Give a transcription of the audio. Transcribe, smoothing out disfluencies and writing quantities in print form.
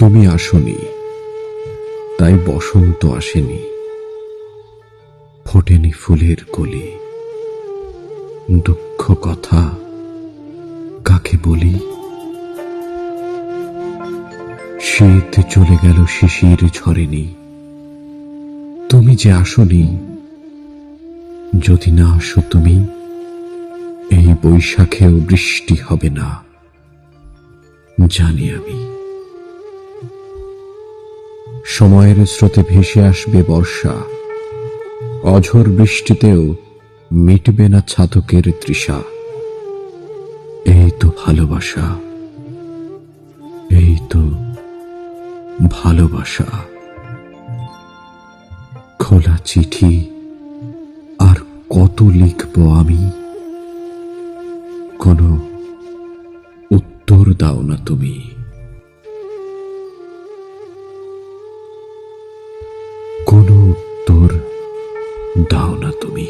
তুমি আসনি, তাই বসন্ত আসেনি, ফোটেনি ফুলের কলি। দুঃখ কথা কাকে বলি? শীত চলে গেল, শিশির ঝরেনি, তুমি যে আসনি। যদি না আসো তুমি, এই বৈশাখেও বৃষ্টি হবে না, জানি আমি। সময়ের স্রোতে ভেসে আসবে বর্ষা, অঝোর বৃষ্টিতেও মিটবে না ছাতকের তৃষা। এই তো ভালোবাসা, এই তো ভালোবাসা। খোলা চিঠি আর কত লিখব আমি, কোনো উত্তর দাও না তুমি। কোনো উত্তর দাও না তুমি।